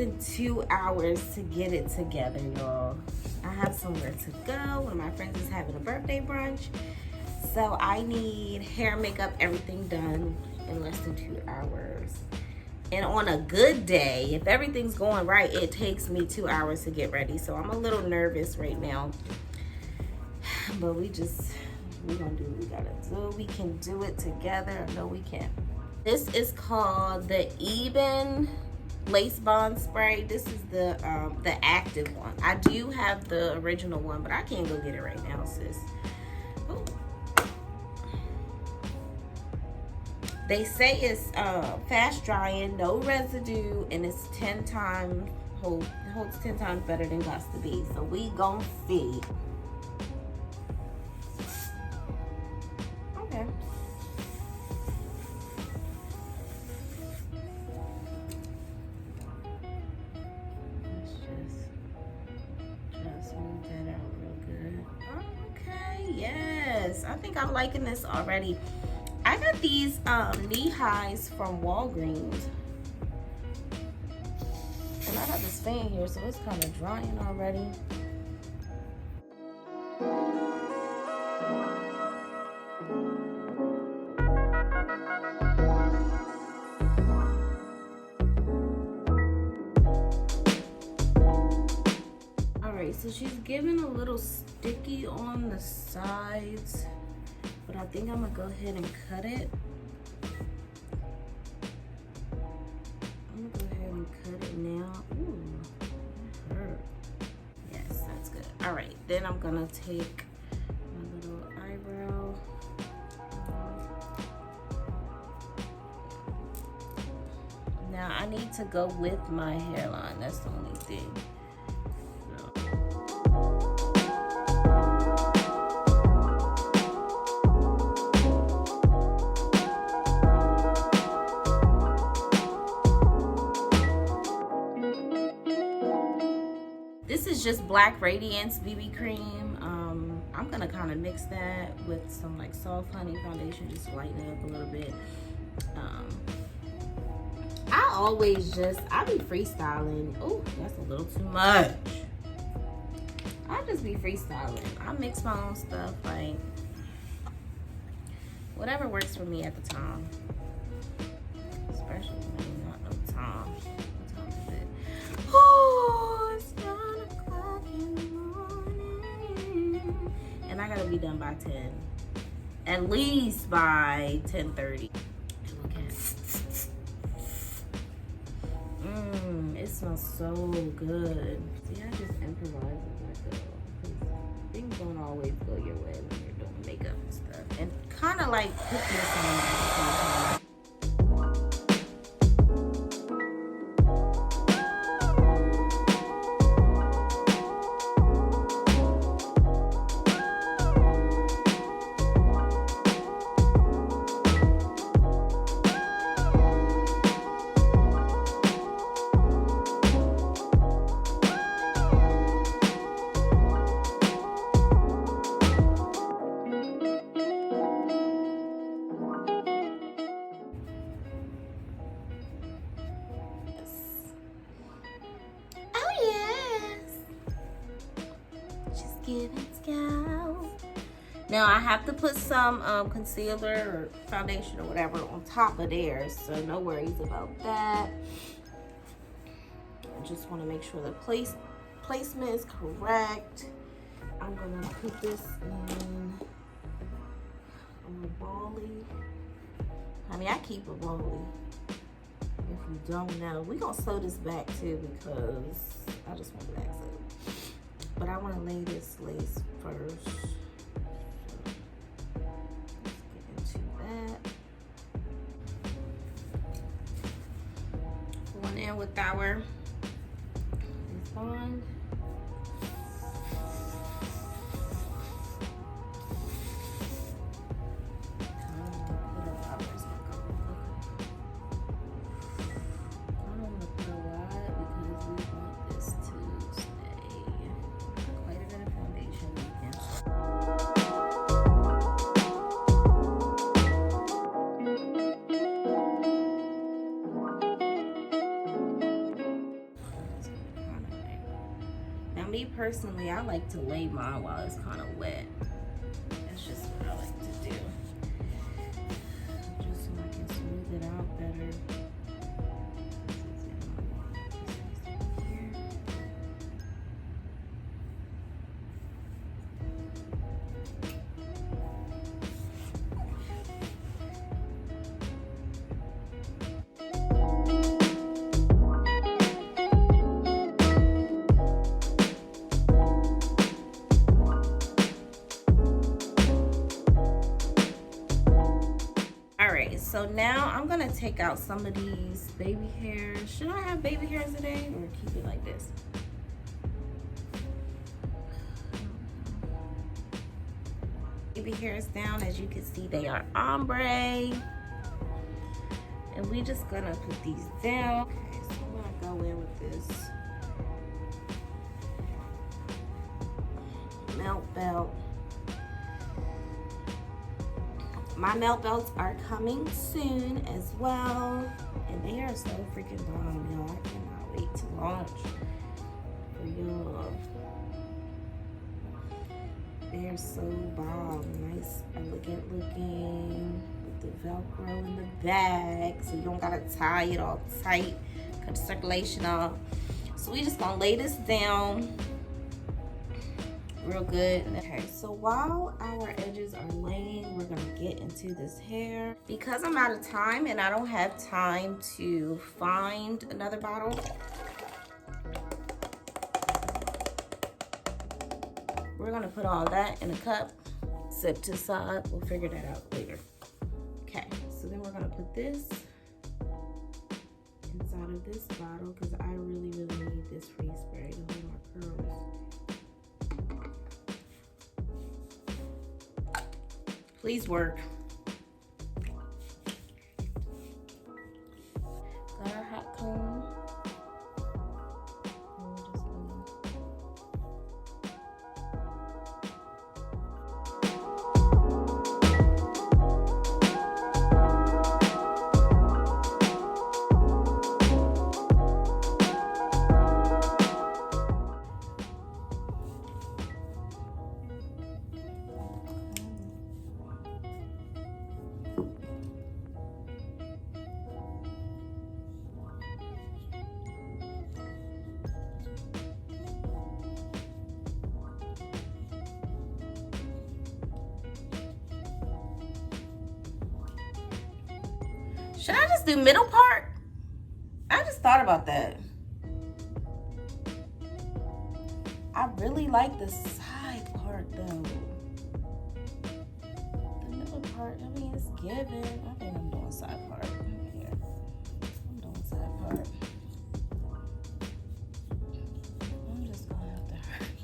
taken 2 hours to get it together, y'all. I have somewhere to go. One of my friends is having a birthday brunch. So I need hair, makeup, everything done in less than 2 hours. And on a good day, if everything's going right, it takes me 2 hours to get ready. So I'm a little nervous right now. But we're gonna do what we gotta do. We can do it together. I know we can. This is called the Eben Lace Bond Spray. This is the active one. I do have the original one, but I can't go get it right now, sis. Ooh. They say it's fast drying, no residue, and it's 10 times holds 10 times better than Gus to be. So we gon' see. Okay. Let's just move that out real good. Okay, yes. I think I'm liking this already. I got these knee highs from Walgreens. And I got this fan here, so it's kind of drying already. Alright, so she's giving a little sticky on the sides. But I think I'm gonna go ahead and cut it. I'm gonna go ahead and cut it now. Ooh, that hurt. Yes, that's good. All right, then I'm gonna take my little eyebrow. Now I need to go with my hairline. That's the only thing. This is just Black Radiance BB cream. I'm gonna kind of mix that with some like soft honey foundation, just lighten it up a little bit. I be freestyling. Oh, that's a little too much. I just be freestyling. I mix my own stuff, like whatever works for me at the time. Especially when you not no time. What time is it? Oh, it's 9 o'clock in the morning. And I gotta be done by 10. At least by 10:30. Look at it. It smells so good. See, I just improvise as I go. Things don't always go your way when you're doing makeup and stuff. And kind of like cooking something. Now I have to put some concealer or foundation or whatever on top of theirs, so no worries about that. I just want to make sure the placement is correct. I'm gonna put this in a bally. I mean, I keep a bally. If you don't know, we're gonna sew this back too because I just want the back sewed. But I want to lay this lace first. Let's get into that. Going in with our lace bond. Now, me personally, I like to lay mine while it's kind of wet. That's just what I like to do. Just so I can smooth it out better. So now I'm gonna take out some of these baby hairs. Should I have baby hairs today or keep it like this? Baby hairs down. As you can see, they are ombre. And we just gonna put these down. Okay, so I'm gonna go in with this melt belt. My melt belts are coming soon as well, and they are so freaking bomb, y'all. I cannot wait to launch for y'all. They're so bomb, nice, elegant looking, with the Velcro in the back, so you don't gotta tie it all tight, cut the circulation off. So we just gonna lay this down real good. Okay, so while our edges are laying, we're gonna get into this hair. Because I'm out of time and I don't have time to find another bottle, we're gonna put all that in a cup, sip to side. We'll figure that out later. Okay, so then we're gonna put this inside of this bottle because I really need this free spray to hold my curls. Please work. Got our hot comb. Should I just do middle part? I just thought about that. I really like the side part though. The middle part, I mean, it's given. I think I'm doing side part. Here. I'm doing side part. I'm just gonna have to hurry.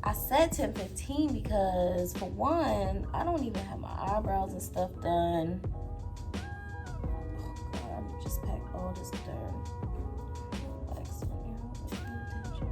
I said 10-15 because, for one, I don't even have my eyebrows and stuff done. Oh God, I just packed all this dirt. Like, so, you know, pay attention.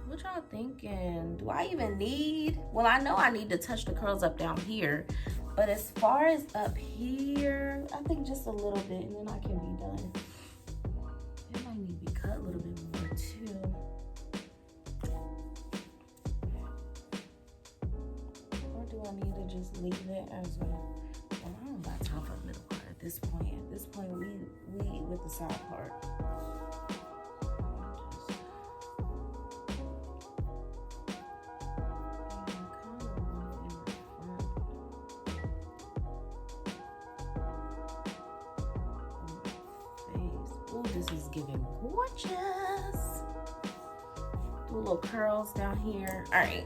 What y'all thinking? Do I even need, well, I know I need to touch the curls up down here, but as far as up here, I think just a little bit and then I can be done. It might need to be cut a little bit more too. Or do I need to just leave it as a, well, I don't got time for the middle part at this point. At this point, we with the side part. this is giving gorgeous. Do little curls down here. All right.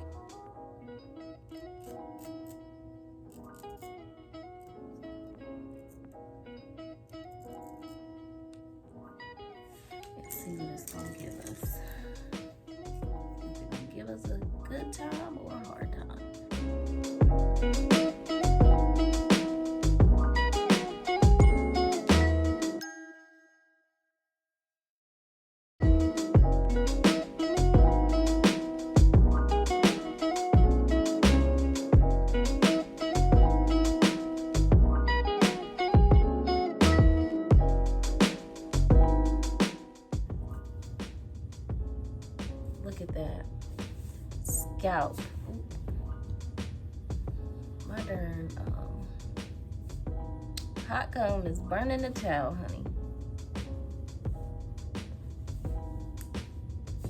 Let's see what it's gonna give us. Is it gonna give us a good time or a hard time? Look at that scalp. Ooh. My darn hot comb is burning the towel, honey.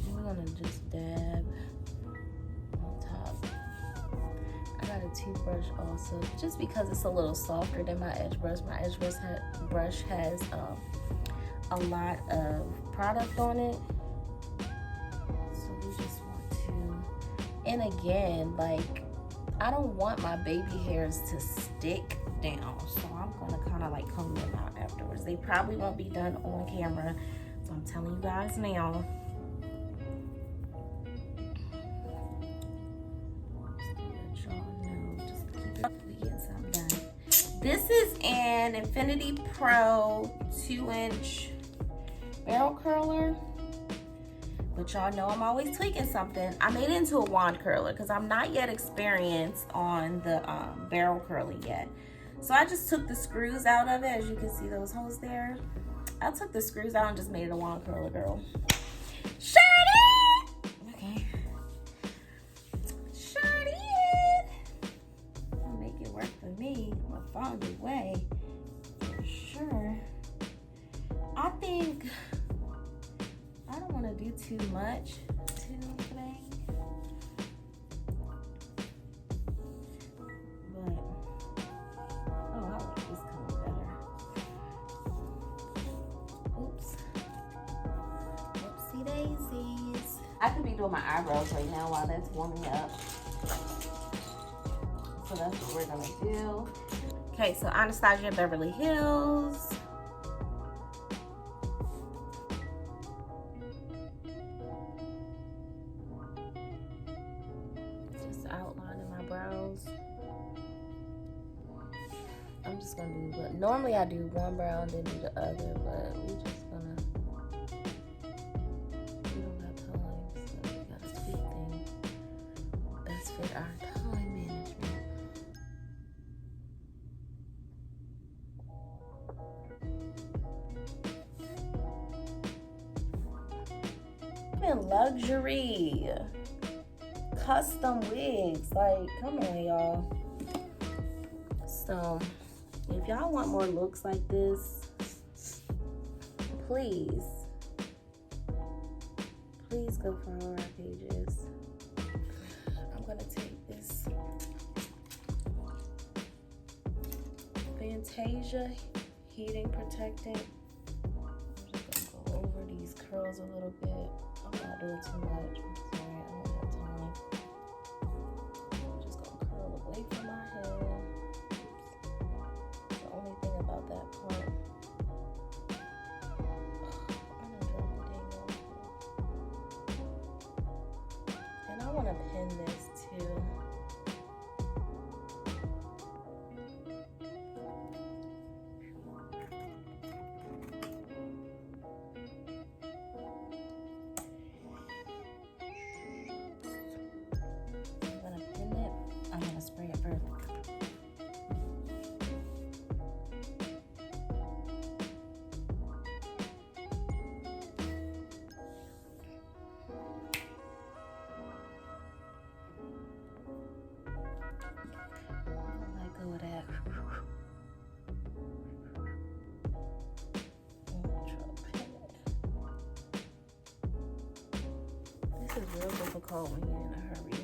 We're gonna just dab on top. I got a toothbrush also, just because it's a little softer than my edge brush. My edge brush has a lot of product on it. And again, like, I don't want my baby hairs to stick down, so I'm gonna kind of like comb them out afterwards. They probably won't be done on camera, so I'm telling you guys now. Just to keep it, we get something done. This is an Infinity Pro 2-inch barrel curler. But y'all know I'm always tweaking something. I made it into a wand curler because I'm not yet experienced on the barrel curling yet. So I just took the screws out of it. As you can see those holes there. I took the screws out and just made it a wand curler, girl. Sure did! Okay. Sure did! I'll make it work for me. I'm gonna find a way. For sure. I think I don't want to do too much today, but oh, I like this color better. Oops, whoopsie daisies. I could be doing my eyebrows right now while that's warming up, so that's what we're gonna do. Okay, so Anastasia Beverly Hills. Outlining my brows. I'm just gonna do what normally I do one brow and then do the other, but we don't have time, so we gotta tweak things. That's for our time management. I'm in luxury custom wigs, like, come on, y'all. So if y'all want more looks like this, please go follow our pages. I'm gonna take this Fantasia heating protectant. I'm just gonna go over these curls a little bit. I'm not doing too much. I'm sorry, I don't have time. I'm just gonna curl away from my head. Oops. The only thing about that part, I'm gonna drop the dang off. And I want to pin this too. Spray it first. Let go of that. This is real difficult when you're in a hurry.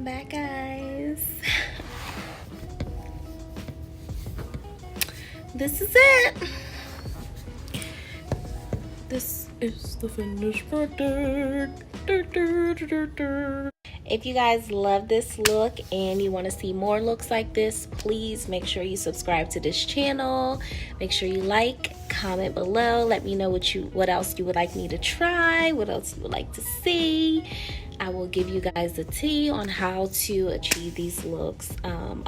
Welcome back, guys. This is it. This is the finished product. If you guys love this look and you want to see more looks like this, please make sure you subscribe to this channel. Make sure you like, comment below. Let me know what else you would like me to try, what else you would like to see. I will give you guys the tea on how to achieve these looks.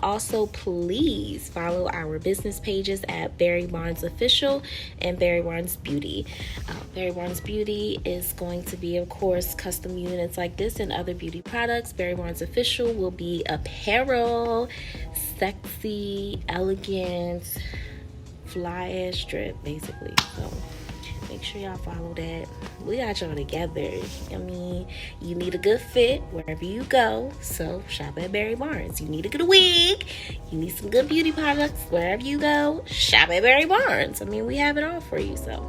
Also, please follow our business pages at Barry Barnes Official and Barry Barnes Beauty. Barry Barnes Beauty is going to be, of course, custom units like this and other beauty products. Barry Barnes Official will be apparel, sexy, elegant, fly-ass drip, basically. So make sure y'all follow that. We got y'all together. I mean, you need a good fit wherever you go, so shop at Barry Barnes. You need a good wig, you need some good beauty products wherever you go, shop at Barry Barnes. I mean, we have it all for you. So